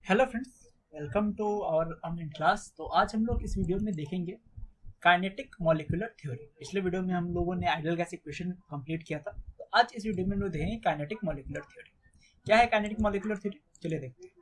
Hello friends, welcome to our online class. तो आज हम लोग इस वीडियो में देखेंगे काइनेटिक मॉलिक्यूलर थ्योरी। पिछले वीडियो में हम लोगों ने आइडियल गैस इक्वेशन कंप्लीट किया था। तो आज इस वीडियो में हम लोग देखेंगे काइनेटिक मॉलिक्यूलर थ्योरी। क्या है काइनेटिक मॉलिक्यूलर थ्योरी, चलिए देखते हैं।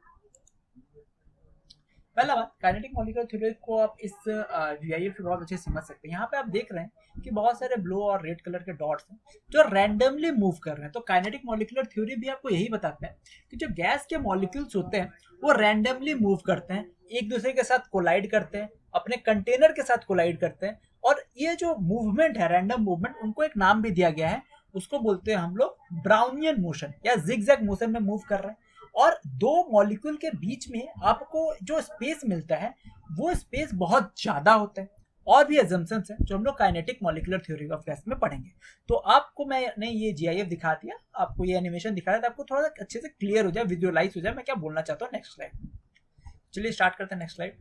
पहला बात, काइनेटिक मॉलिक्यूलर थ्योरी को आप इस वीआईएफ से बहुत अच्छे से समझ सकते हैं। यहाँ पे आप देख रहे हैं कि बहुत सारे ब्लू और रेड कलर के डॉट्स हैं जो रैंडमली मूव कर रहे हैं। तो काइनेटिक मॉलिक्यूलर थ्योरी भी आपको यही बताता है कि जो गैस के मॉलिक्यूल्स होते हैं वो रैंडमली मूव करते हैं, एक दूसरे के साथ कोलाइड करते हैं, अपने कंटेनर के साथ कोलाइड करते हैं। और ये जो मूवमेंट है, रैंडम मूवमेंट, उनको एक नाम भी दिया गया है। उसको बोलते हैं हम लोग ब्राउनियन मोशन या जिगजैग मोशन में मूव कर रहे हैं। और दो मॉलिक्यूल के बीच में आपको जो स्पेस मिलता है वो स्पेस बहुत ज्यादा होता है। और भी एजम्पशंस हैं जो हम लोग kinetic molecular theory of gas में पढ़ेंगे। तो आपको मैंने ये जीआईएफ दिखा दिया, आपको ये एनिमेशन दिखा दिया, आपको थोड़ा सा अच्छे से क्लियर हो जाए, विजुअलाइज हो जाए मैं क्या बोलना चाहता हूँ। नेक्स्ट स्लाइड, चलिए स्टार्ट करते हैं। Next slide.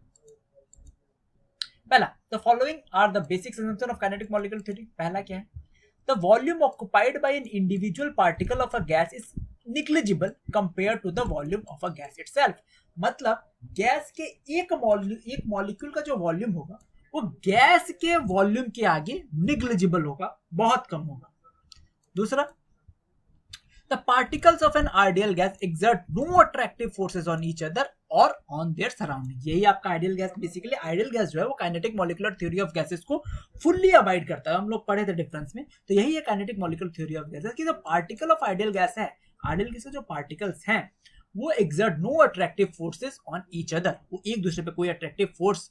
पहला, the following are the basic assumption of kinetic molecular theory. पहला क्या है? The volume occupied by an individual particle of a gas is negligible compared to the volume of a gas itself। मतलब gas के एक molecule का जो volume होगा वो गैस के वॉल्यूम के आगे निग्लिजिबल होगा, बहुत कम होगा। दूसरा, the particles of an ideal gas exert no attractive forces on each other or on their surrounding। यही आपका ideal gas, basically ideal gas जो है वो kinetic molecular theory of gases को फुल्ली अवॉइड करता है। हम लोग पढ़े थे डिफरेंस में। तो यही है kinetic molecular theory of gases कि जो पार्टिकल ऑफ आइडियल गैस है, आइडियल गैस के जो पार्टिकल्स हैं वो exert no attractive forces on each other. वो एक दूसरे पे कोई अट्रैक्टिव फोर्स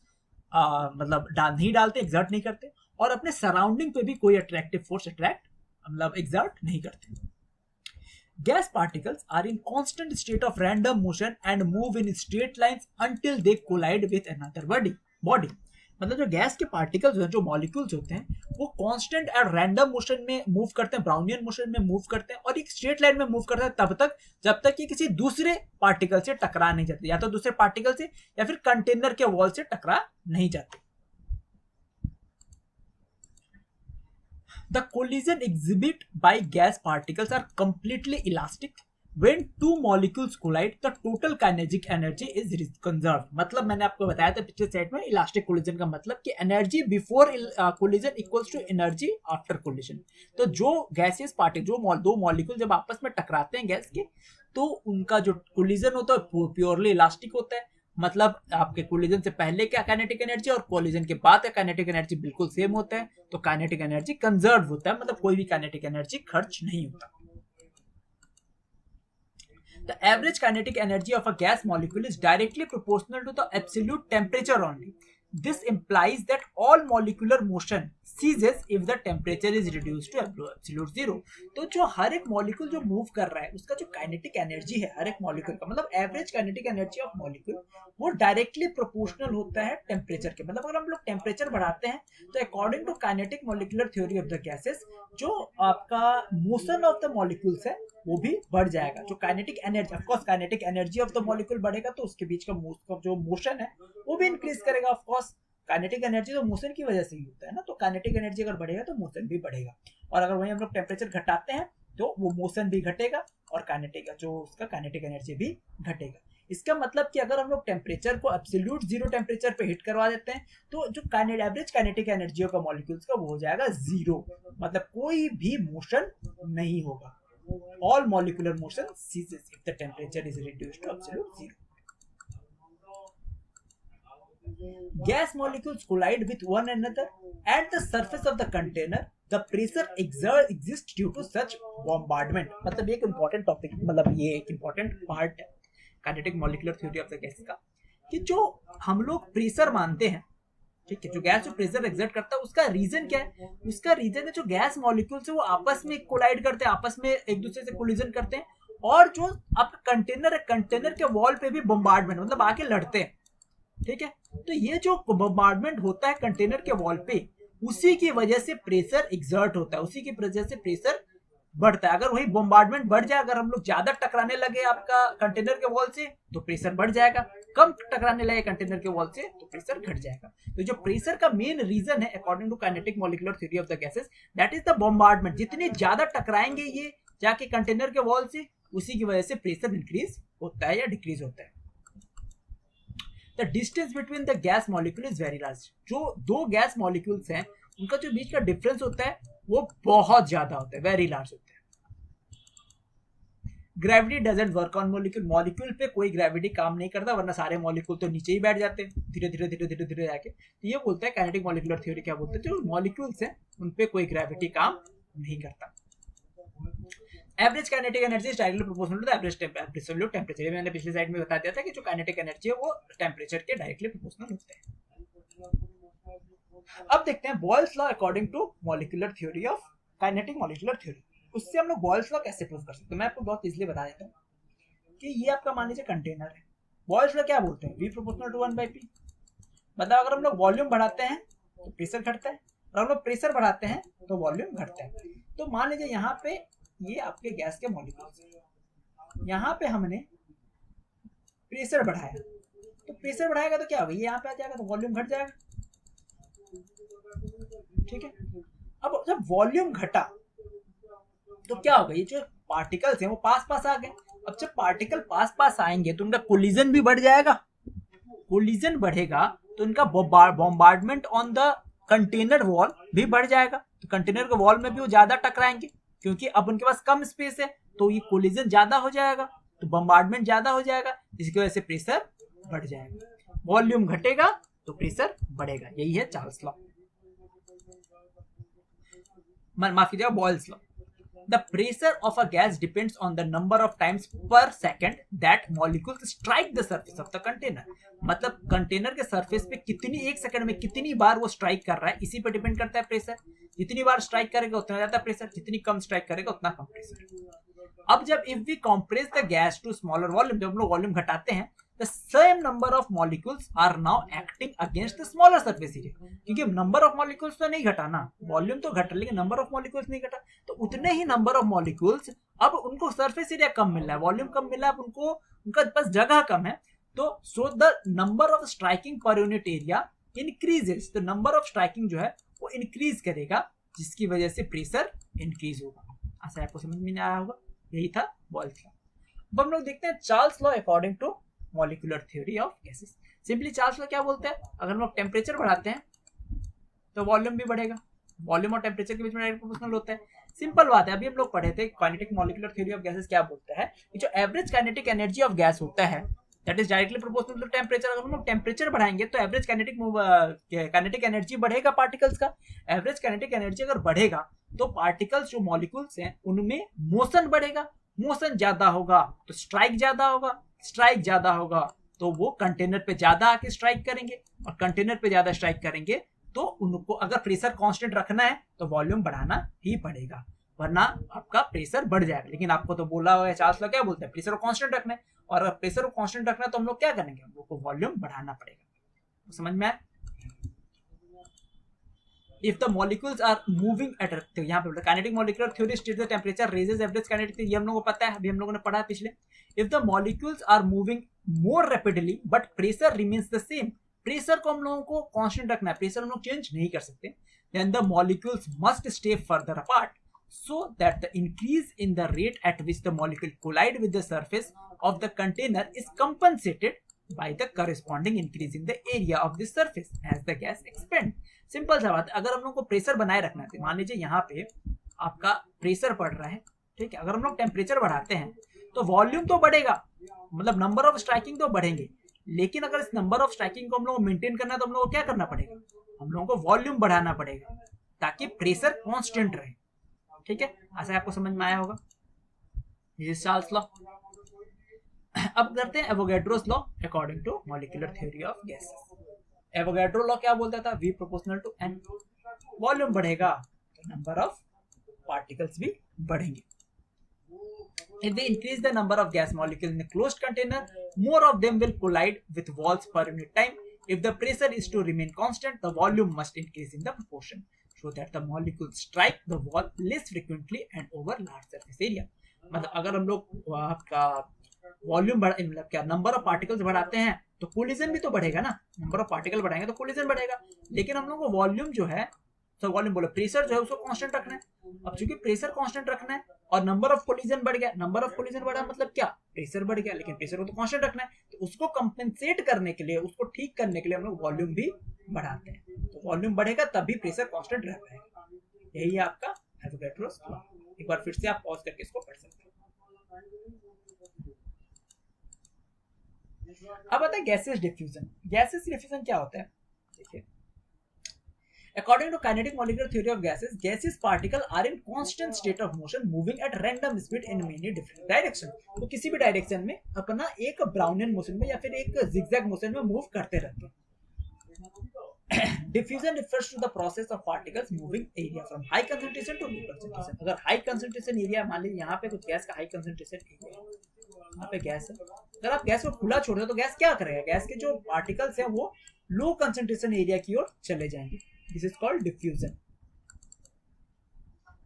मतलब नहीं डालते, एक्सर्ट नहीं करते, और अपने सराउंडिंग पे भी कोई अट्रैक्टिव फोर्स एक्सर्ट नहीं करते। Gas particles are in constant state of random motion and move in straight lines until they collide with another body। मतलब जो गैस के पार्टिकल्स हैं, जो मॉलिक्यूल्स होते हैं, वो कांस्टेंट और रैंडम मोशन में मूव करते हैं, ब्राउनियन मोशन में मूव करते हैं, और एक स्ट्रेट लाइन में मूव करते हैं तब तक जब तक ये किसी दूसरे पार्टिकल से टकरा नहीं जाते, या तो दूसरे पार्टिकल से या फिर कंटेनर के वॉल से टकरा नहीं जाते। The collision exhibited by gas particles are completely elastic। When two molecules collide, the total kinetic energy is conserved। मतलब मैंने आपको बताया था पिछले सेट में, इलास्टिक कोलिजन का मतलब कि energy before collision equals to energy after collision. तो जो गैसियस पार्टिकल, जो दो मॉलिक्यूल जब आपस में टकराते हैं गैस के, तो उनका जो कोलिजन होता है प्योरली इलास्टिक होता है। मतलब आपके कोलिजन से पहले क्या काइनेटिक एनर्जी और कोलिजन के बाद का काइनेटिक एनर्जी बिल्कुल सेम होता है। तो काइनेटिक एनर्जी कंजर्व होता है, मतलब कोई भी काइनेटिक एनर्जी खर्च नहीं होता। The average kinetic energy of a gas molecule is directly proportional to the absolute temperature only। This implies that all molecular motion ceases if the temperature is reduced to absolute zero। तो जो हर एक molecule जो move कर रहा है उसका जो kinetic energy है हर एक मॉलिक्यूल का, मतलब average kinetic energy of molecule, वो डायरेक्टली प्रोपोर्शनल होता है टेम्परेचर के। मतलब अगर हम लोग टेम्परेचर बढ़ाते हैं तो according to kinetic molecular theory of the gases, जो आपका मोशन ऑफ द मॉलिक्यूल्स है वो भी बढ़ जाएगा। जो kinetic energy, of course kinetic energy of the molecule बढ़ेगा तो उसके बीच का जो मोशन है वो भी इंक्रीज करेगा। ऑफ कोर्स काइनेटिक एनर्जी तो मोशन की वजह से ही होता है ना, तो काइनेटिक एनर्जी अगर बढ़ेगा तो मोशन भी बढ़ेगा। और अगर वहीं हम लोग टेम्परेचर घटाते हैं तो वो मोशन भी घटेगा और काइनेटिक एनर्जी भी घटेगा। इसका मतलब कि अगर हम लोग टेम्परेचर को एब्सोल्यूट जीरो टेम्परेचर पे हिट करवा देते हैं तो जो एवरेज काइनेटिक एनर्जी का मॉलिक्यूल्स का वो हो जाएगा जीरो। मतलब कोई भी मोशन नहीं होगा। All molecular motion ceases if the temperature is reduced to absolute zero। Gas molecules collide with one another at the surface of the container। The pressure exists due to such bombardment। मतलब ये एक important topic, मतलब ये एक important part है kinetic molecular theory of the gas का, कि जो हम लोग प्रेशर मानते हैं, ठीक है, जो गैस जो प्रेशर एक्सर्ट करता है उसका रीजन क्या है? उसका रीजन है जो गैस मॉलिक्यूल्स है वो आपस में कोलाइड करते हैं, आपस में एक दूसरे से कोलिजन करते हैं, और जो आपका कंटेनर है, कंटेनर के वॉल पे भी बम्बार्डमेंट, मतलब आके लड़ते हैं। ठीक है, तो ये जो बम्बार्डमेंट होता है कंटेनर के वॉल पे, उसी की वजह से प्रेशर एक्सर्ट होता है, उसी की वजह से प्रेशर बढ़ता है। अगर वही बम्बार्डमेंट बढ़ जाए, अगर हम लोग ज्यादा टकराने लगे आपका कंटेनर के वॉल से तो प्रेशर बढ़ जाएगा, कम टकराने लगे कंटेनर के वॉल से तो प्रेशर घट जाएगा। तो जो प्रेशर का मेन रीजन है according to kinetic molecular theory of the gases, that is the bombardment. जितने ज्यादा टकराएंगे ये जाके कंटेनर के वॉल से, उसी की वजह से प्रेशर इंक्रीज होता है या डिक्रीज होता है। The distance between the gas molecule is very large. जो दो गैस मॉलिक्यूल्स हैं उनका जो बीच का डिफरेंस होता है वो बहुत ज्यादा होता है, वेरी लार्ज होता है। Gravity doesn't work on molecule, molecule पे कोई ग्रेविटी काम नहीं करता, वरना सारे मॉलिक्यूल तो नीचे ही बैठ जाते हैं धीरे धीरे धीरे धीरे धीरे जाके। तो ये बोलता है काइनेटिक मॉलिक्यूलर थ्योरी क्या बोलते हैं, जो मॉलिक्यूल्स हैं उन पे कोई ग्रेविटी काम नहीं करता। Average kinetic energy is directly proportional to the average absolute temperature. मैंने पिछली स्लाइड में बता दिया था कि जो काइनेटिक एनर्जी है वो टेंपरेचर के डायरेक्टली प्रोपोर्शनल होते हैं। अब देखते हैं Boyle's law according to molecular theory of kinetic molecular theory. उससे हम लोग बॉयल्स लॉ कैसे प्रूव कर सकते हैं, मैं आपको बहुत इजीली बता देता हूँ कि ये आपका मान लीजिए कंटेनर है। बॉयल्स लॉ क्या बोलते हैं, V प्रोपोर्शनल टू 1/P। मतलब अगर हम लोग वॉल्यूम बढ़ाते हैं तो प्रेशर घटता है, और हम लोग प्रेशर बढ़ाते हैं तो वॉल्यूम घटता है। तो मान लीजिए यहाँ पे ये आपके गैस के मॉलिक्यूल्स, यहाँ पे हमने प्रेशर बढ़ाया, तो प्रेशर बढ़ाएगा तो क्या होगा, ये यहाँ पे आ जाएगा तो वॉल्यूम घट जाएगा, ठीक है। अब जब वॉल्यूम घटा तो क्या होगा, ये जो पार्टिकल्स हैं वो पास पास आ गए। अब जब पार्टिकल पास पास आएंगे तो उनका कोलिजन भी बढ़ जाएगा, कोलिजन बढ़ेगा तो इनका bombardment on the container wall भी बढ़ जाएगा। तो कंटेनर के वॉल में भी वो ज्यादा टकराएंगे, क्योंकि अब उनके पास कम स्पेस है तो ये कोलिजन ज्यादा हो जाएगा, तो बॉम्बार्डमेंट ज्यादा हो जाएगा, जिसकी वजह से प्रेशर बढ़ जाएगा। वॉल्यूम घटेगा तो प्रेशर बढ़ेगा, यही है चार्ल्स लॉ, माफ कीजिएगा Boyle's law. The pressure of a gas depends on the number of times per second that molecules strike the surface of the container। मतलब कंटेनर के सरफेस पे कितनी, एक सेकंड में कितनी बार वो स्ट्राइक कर रहा है, इसी पे डिपेंड करता है प्रेशर। जितनी बार स्ट्राइक करेगा उतना ज्यादा प्रेशर, जितनी कम स्ट्राइक करेगा उतना कम प्रेशर। अब जब if we compress the gas to smaller volume, जब हम लोग वॉल्यूम घटाते हैं, the same number of molecules are now acting against the smaller surface area। क्योंकि नंबर ऑफ मॉलिक्यूल्स तो नहीं घटा ना, वॉल्यूम तो घटा लेकिन नंबर ऑफ मॉलिक्यूल्स नहीं घटा, तो उतने ही नंबर ऑफ मॉलिक्यूल्स अब उनको सरफेस एरिया कम मिल रहा है, वॉल्यूम कम मिल रहा है, उनको उनका पास जगह कम है, तो so the number of striking per unit area increases. तो नंबर ऑफ स्ट्राइकिंग जो है वो इंक्रीज करेगा, जिसकी वजह से प्रेशर इंक्रीज होगा। ऐसा आपको समझ में नहीं आया होगा, यही था बॉयल्स लॉ। अब हम लोग देखते हैं Charles law according to molecular theory of gases. Simply Charles law क्या बोलते हैं, अगर हम लोग टेम्परेचर बढ़ाते हैं तो वॉल्यूम भी बढ़ेगा, वॉल्यूम और टेम्परेचर के बीच में डायरेक्ट प्रोपोर्शनल होता है। सिंपल बात है, अभी हम लोग पढ़े थे kinetic molecular theory of gases क्या बोलता है कि जो average kinetic energy of gas होता है that is directly proportional to temperature. अगर हम लोग टेम्परेचर बढ़ाएंगे तो एवरेज काइनेटिक एनर्जी बढ़ेगा पार्टिकल्स का। एवरेज काइनेटिक एनर्जी अगर बढ़ेगा तो पार्टिकल्स जो मॉलिक्यूल्स हैं उनमें मोशन बढ़ेगा, मोशन ज्यादा होगा तो स्ट्राइक ज्यादा होगा, स्ट्राइक ज्यादा होगा तो वो कंटेनर पे ज्यादा आके स्ट्राइक करेंगे, और कंटेनर पे ज्यादा स्ट्राइक करेंगे तो उनको अगर प्रेशर कांस्टेंट रखना है तो वॉल्यूम बढ़ाना ही पड़ेगा, वरना आपका प्रेशर बढ़ जाएगा। लेकिन आपको तो बोला हुआ है चार्ल्स लॉ क्या बोलते हैं, प्रेशर को कांस्टेंट रखना है, और अगर प्रेशर को कांस्टेंट रखना है तो हम लोग क्या करेंगे, हम लोग को वॉल्यूम बढ़ाना पड़ेगा। तो समझ में आया। If the molecules are moving at तो यहाँ पे बोला kinetic molecular theory states the temperature raises average kinetic, ये हम लोगों को पता है, अभी हम लोगों ने पढ़ा है पिछले। If the molecules are moving more rapidly but pressure remains the same, pressure को हम लोगों को कांस्टेंट रखना है, प्रेशर हम लोग चेंज नहीं कर सकते, then the molecules must stay further apart so that the increase in the rate at which the molecule collide with the surface of the container is compensated by the corresponding increase in the area of the surface as the gas expands। Simple सा बात है, अगर हम लोग को pressure बनाए रखना है, मान लीजिए यहाँ पे आपका प्रेशर बढ़ रहा है, ठीक है, अगर हम लोग टेम्परेचर बढ़ाते हैं तो वॉल्यूम तो बढ़ेगा, मतलब नंबर ऑफ स्ट्राइकिंग तो बढ़ेंगे, लेकिन अगर इस नंबर ऑफ स्ट्राइकिंग को हम लोग मेंटेन करना है तो हम लोग को क्या करना पड़ेगा, हम लोगों को वॉल्यूम बढ़ाना पड़ेगा ताकि प्रेशर कांस्टेंट रहे, ठीक है। ऐसा आपको समझ में आया होगा, ये चार्ल्स लॉ। अब करते हैं Avogadro's law according to molecular theory of gases. Avogadro law क्या बोलता था, V proportional to N। Volume बढ़ेगा तो नंबर ऑफ पार्टिकल्स भी बढ़ेंगे। If they increase the number of gas molecules in a closed container, more of them will collide with walls per unit time. If the pressure is to remain constant, the volume must increase in the proportion so that the molecules strike the wall less frequently and over large surface area। मतलब अगर हम लोग आपका volume मतलब क्या number of particles बढ़ाते हैं तो कोलिजन भी तो बढ़ेगा ना, नंबर ऑफ पार्टिकल बढ़ाएंगे तो कोलिजन बढ़ेगा, लेकिन हम लोग को वॉल्यूम जो है तो वॉल्यूम बोलो प्रेशर जो है उसको कांस्टेंट रखना है। अब चूंकि प्रेशर कांस्टेंट रखना है और नंबर ऑफ कोलिजन बढ़ गया, नंबर ऑफ कोलिजन बढ़ा मतलब क्या, प्रेशर बढ़ गया, लेकिन प्रेशर को तो कांस्टेंट रखना है, तो उसको कंपेंसेट करने के लिए, उसको ठीक करने के लिए हम लोग वॉल्यूम भी बढ़ाते हैं। तो वॉल्यूम बढ़ेगा तभी प्रेशर कांस्टेंट रह पाएगा। यही है आपका एवोगैड्रोस लॉ। एक बार फिर से आप पॉज करके इसको पढ़ सकते हैं। अब आता है गैसेस डिफ्यूजन। गैसेस डिफ्यूजन क्या होता है, देखिए according to kinetic molecular theory of gases, gaseous particles are in constant state of motion moving at random speed in many different direction। तो किसी भी डायरेक्शन में अपना एक ब्राउनियन मोशन में या फिर एक zigzag मोशन में मूव करते रहते हैं। Diffusion refers to the process of particles moving area from high concentration to low concentration। अगर हाई कंसंट्रेशन एरिया, मान लीजिए यहाँ पे कुछ गैस का हाई कंसंट्रेशन एरिया, यहाँ पे गैस है, अगर आप गैस को खुला छोड़ दो तो गैस क्या करेगा, गैस के जो पार्टिकल्स हैं वो लो कंसंट्रेशन एरिया की ओर चले जाएंगे। This is called diffusion.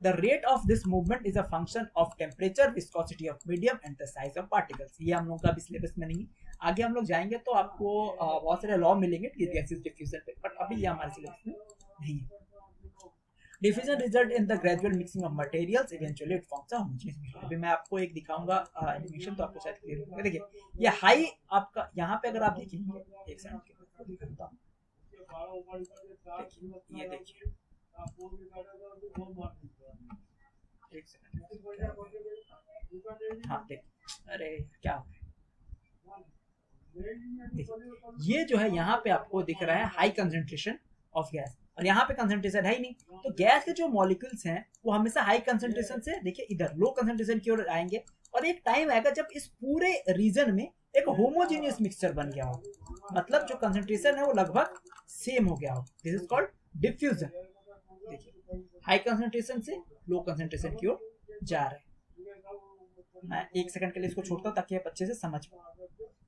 The rate of this movement is a function of temperature, viscosity of medium and the size of particles। ये हम लोग का भी सिलेबस में नहीं है, आगे हम लोग जाएंगे तो आपको बहुत सारे लॉ मिलेंगे गैसेस डिफ्यूजन पे, बट अभी ये हमारे सिलेबस में नहीं है। Diffusion result in the gradual mixing of materials, eventually it forms a homogeneous mixture। अभी मैं आपको एक दिखाऊंगा एनिमेशन, तो आपको शायद क्लियर होगा। देखिए ये हाई आपका, यहाँ पे अगर आप देखेंगे, एक सेकंड दिखाता हूँ, देखिए ये देखिए, एक सेकंड, हाँ देखिए, अरे क्या हो गया, ये जो है यहाँ पे आपको दिख रहा है हाई कंसंट्रेशन ऑफ गैस, और यहाँ पे कंसंट्रेशन है ही नहीं। तो गैस के जो मॉलिक्यूल्स हैं वो हमेशा हाई कंसंट्रेशन से देखिए इधर लो कंसंट्रेशन की ओर आएंगे, और एक टाइम आएगा जब इस पूरे रीजन में एक होमोजेनियस मिक्सचर बन गया हो, मतलब जो कंसंट्रेशन है वो लगभग सेम हो गया हो। This is called diffusion. देखिए हाई कंसंट्रेशन से लो कंसंट्रेशन की ओर जा रहे हैं। मैं एक सेकंड के लिए इसको छोड़ता हूँ ताकि आप अच्छे से समझ पाओ।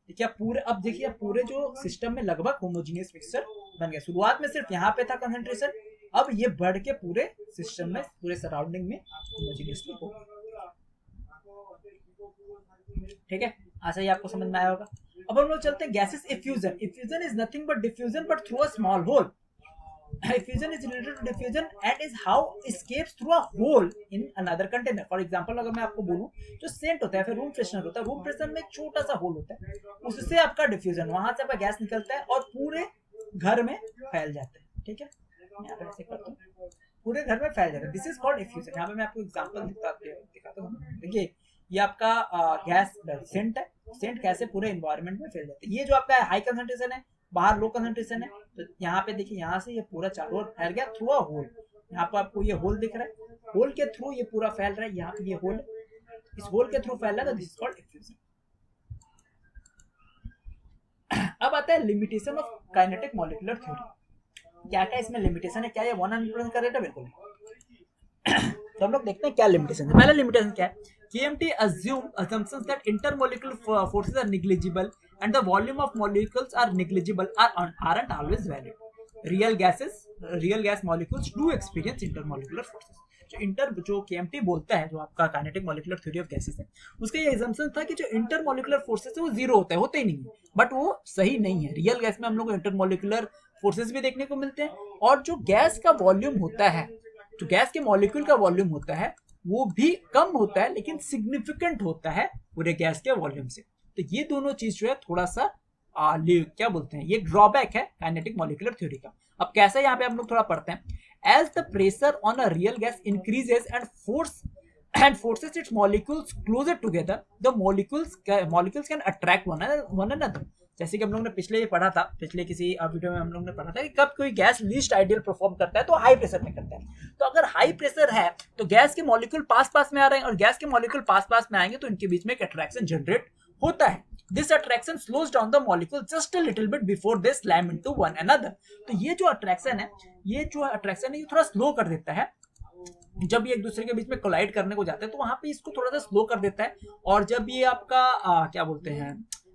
देखिए पूरे, अब देखिए पूरे जो सिस्टम में लगभग होमोजेनियस मिक्सचर बन गया। शुरुआत में सिर्फ यहाँ पे था कंसंट्रेशन, अब ये बढ़ के पूरे सिस्टम में, पूरे सराउंडिंग में होमोजेनियसली हो गया। ठीक है, आशा ही आपको समझ में आया होगा। अब हम लोग चलते हैं gases effusion. Effusion is nothing but diffusion but through a small hole. Diffusion is related to diffusion and is how escapes through a hole in another container। For example, अगर मैं आपको बोलूं जो सेंट होता है, फिर रूम फ्रेशनर होता है, रूम फ्रेशनर में एक छोटा सा होल होता है, उससे आपका डिफ्यूजन, वहां से आपका गैस निकलता है और पूरे घर में फैल जाता है। ठीक है, यहाँ पे ऐसे करता हूँ, पूरे घर में फैल जाता है। This is called diffusion. यहाँ पे मैं आपको एग्जांपल दिखाता हूँ। देखिए ये आपका गैस सेंट है, सेंट कैसे पूरे एनवायरनमेंट में फैल जाता है। ये जो आपका हाई कंसंट्रेशन है, बाहर लो कंसंट्रेशन है, तो यहाँ पे देखिए यहाँ से ये पूरा चारों ओर फैल गया थ्रू अ होल। यहाँ पे आपको ये होल दिख रहा है, होल के थ्रू ये पूरा फैल रहा है। यहाँ पे ये होल, इस होल के थ्रू फैल रहा है, तो दिस इज कॉल्ड डिफ्यूजन। अब आता है limitation of kinetic molecular theory. क्या क्या इसमें लिमिटेशन है, क्या ये 100% करेक्ट है? बिल्कुल। तो हम लोग देखते हैं क्या लिमिटेशन है। पहला लिमिटेशन क्या है, KMT assumptions that intermolecular forces are negligible and the volume of molecules are negligible aren't always valid. Real gas molecules do experience intermolecular forces। जो KMT बोलता है, जो आपका kinetic molecular theory of gases है, उसका ये एजम्पशन था कि जो इंटरमॉलिक्यूलर फोर्सेस है वो जीरो होते ही नहीं है, बट वो सही नहीं है। रियल गैस में हम लोग को इंटरमॉलिक्यूलर फोर्सेस भी देखने को मिलते हैं, और जो गैस का वॉल्यूम होता है, जो गैस के मॉलिक्यूल का वॉल्यूम होता है, वो भी कम होता है लेकिन सिग्निफिकेंट होता है पूरे गैस के वॉल्यूम से। तो ये दोनों चीज जो है थोड़ा सा क्या बोलते हैं, ये ड्रॉबैक है काइनेटिक मॉलिक्यूलर थ्योरी का। अब कैसे, यहाँ पे हम लोग थोड़ा पढ़ते हैं। As the pressure on a real gas increases and forces its molecules closer together, the molecules can attract one another। जैसे कि हम लोग ने पिछले पढ़ा था, पिछले किसी वीडियो में हम लोग ने पढ़ा था कि कब कोई गैस लीस्ट आइडियल परफॉर्म करता है तो हाई प्रेशर में करता है। तो अगर हाई प्रेशर है तो गैस के मॉलिक्यूल पास में आ रहे हैं, और गैस के मॉलिक्यूल पास में आएंगे तो इनके बीच में एक अट्रैक्शन जनरेट होता है। This attraction slows down the molecule just a little bit before they slam into one another। तो ये जो अट्रैक्शन है ये थोड़ा स्लो कर देता है। जब ये एक दूसरे के बीच में कोलाइड करने को जाते हैं तो वहां पे इसको थोड़ा सा स्लो कर देता है, और जब ये आपका क्या बोलते हैं,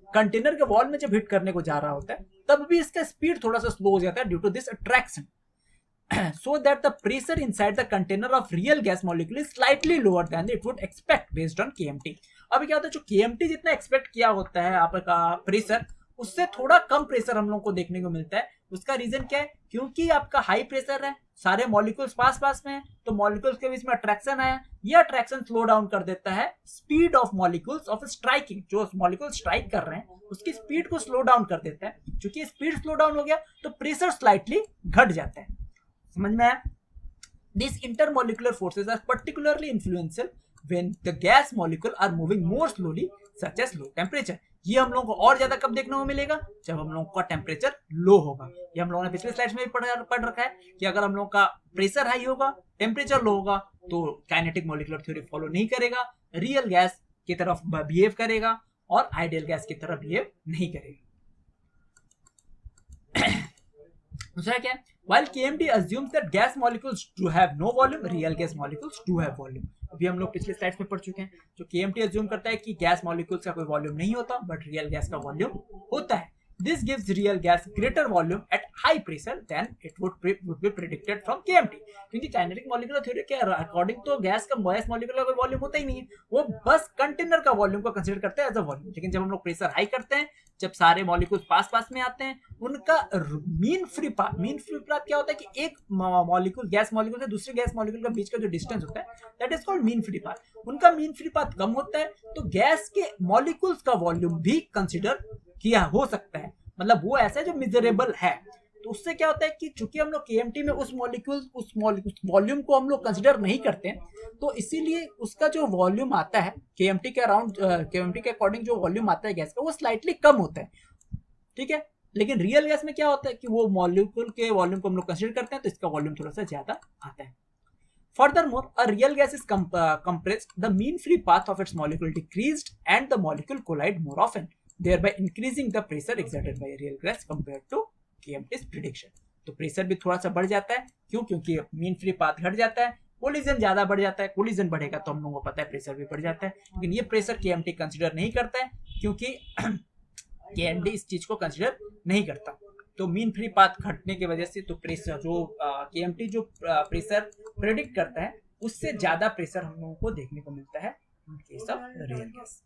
कंटेनर के वॉल में जब हिट करने को जा रहा होता है तब भी इसका स्पीड थोड़ा सा स्लो हो जाता है due to this attraction. So that the pressure inside the container of real gas molecule is slightly lower than it would expect based on KMT। अब क्या होता है, जो KMT जितना एक्सपेक्ट किया होता है आपका प्रेशर, उससे थोड़ा कम प्रेशर हम लोग को देखने को मिलता है। उसका रीजन क्या है? क्योंकि आपका हाई प्रेशर है, सारे मॉलिक्यूल्स पास पास में है, तो मॉलिक्यूल्स के बीच में अट्रैक्शन आया, ये अट्रैक्शन स्लो डाउन कर देता है speed of molecules of striking. जो मॉलिक्यूल स्ट्राइक कर रहे हैं उसकी स्पीड को स्लो डाउन कर देता है। क्योंकि स्पीड स्लो डाउन हो गया तो प्रेशर स्लाइटली घट जाता है। समझ में आया? These intermolecular forces are particularly influential when the gas molecule are moving more slowly, such as low temperature. ये हम लोगों को और ज्यादा कब देखने को मिलेगा? जब हम लोगों का टेम्परेचर लो होगा। ये हम लोगों ने पिछले स्लाइड्स में भी पढ़ रखा है कि अगर हम लोगों का प्रेशर हाई होगा, टेम्परेचर लो होगा, तो काइनेटिक मॉलिक्यूलर थ्योरी फॉलो नहीं करेगा, रियल गैस की तरफ बिहेव करेगा और आइडियल गैस की तरफ बिहेव नहीं करेगा। दूसरा क्या है? While KMT assumes that gas molecules do have no volume, real gas molecules do have volume. अभी हम लोग पिछले स्लाइड्स में पढ़ चुके हैं। जो KMT assume करता है कि गैस मॉलिक्यूल्स का कोई वॉल्यूम नहीं होता, बट रियल गैस का वॉल्यूम होता है। This gives real gas greater volume at high pressure than it would be predicted from KMT. क्योंकि काइनेटिक मॉलिक्यूलर थ्योरी के अकॉर्डिंग तो गैस मॉलिक्यूल का कोई वॉल्यूम होता ही नहीं है, वो बस कंटेनर का वॉल्यूम को कंसीडर करते हैं एज अ वॉल्यूम। लेकिन जब हम लोग प्रेशर हाई करते हैं, जब सारे मॉलिक्यूल्स पास पास में आते हैं, उनका मीन फ्री पाथ क्या होता है कि एक मॉलिक्यूल गैस मॉलिक्यूल से दूसरे गैस मॉलिक्यूल के बीच का जो डिस्टेंस होता है that is called mean free path. उनका मीन फ्री पाथ कम होता है तो गैस के मॉलिक्यूल्स का वॉल्यूम भी कंसीडर किया हो सकता है, मतलब वो ऐसा है जो मेजरेबल है। तो उससे क्या होता है कि चूंकि हम लोग केएमटी में उस वॉल्यूम को हम लोग कंसीडर नहीं करते हैं, तो इसीलिए उसका जो वॉल्यूम आता है केएमटी के अराउंड, केएमटी के अकॉर्डिंग जो वॉल्यूम आता है गैस का, वो स्लाइटली कम होता है। ठीक है, लेकिन रियल गैस में क्या होता है कि वो मॉलिक्यूल के वॉल्यूम को हम लोग कंसीडर करते हैं, तो इसका वॉल्यूम थोड़ा सा ज्यादा आता है। Furthermore, a real gas is compressed, the mean free path of its molecule decreased and the molecule collide more often, thereby increasing the pressure exerted by a real gas compared to KMT's prediction. तो pressure भी थोड़ा सा बढ़ जाता है। क्यों? क्योंकि mean free path घट जाता है, कोलिजन ज्यादा बढ़ जाता है। कोलिजन बढ़ेगा तो हम लोगों को पता है प्रेशर भी बढ़ जाता है। लेकिन ये प्रेशर केएमटी कंसीडर नहीं करता है, क्योंकि केएमटी इस चीज को कंसीडर नहीं करता। तो मीन फ्री पाथ घटने की वजह से तो प्रेशर जो केएमटी जो प्रेशर प्रेडिक्ट करता है, उससे ज्यादा प्रेशर हम लोगों को देखने को मिलता है in case of real gas.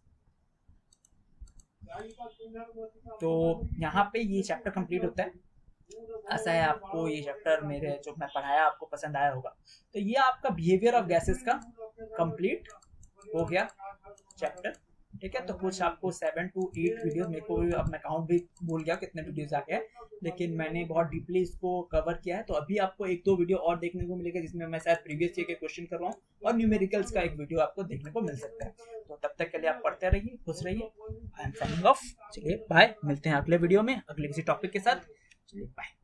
तो यहाँ पे ये चैप्टर कंप्लीट होता है। ऐसा है, आपको ये चैप्टर मेरे जो मैं पढ़ाया आपको पसंद आया होगा। तो ये आपका बिहेवियर ऑफ गैसेस का कंप्लीट हो गया चैप्टर। ठीक है, तो कुछ आपको 7 to 8 वीडियो, मेरे को भी अब मैं काउंट भी भूल गया कितने वीडियोस आ गए, लेकिन मैंने बहुत डीपली इसको कवर किया है। तो अभी आपको 1-2 वीडियो और देखने को मिलेगा जिसमें मैं शायद प्रीवियस ईयर के क्वेश्चन कर रहा हूँ, और न्यूमेरिकल्स का एक वीडियो आपको देखने को मिल सकता है। तो तब तक के लिए आप पढ़ते रहिए, खुश रहिए। I am signing off. चलिए बाय, मिलते हैं अगले वीडियो में अगले किसी टॉपिक के साथ। चलिए बाय।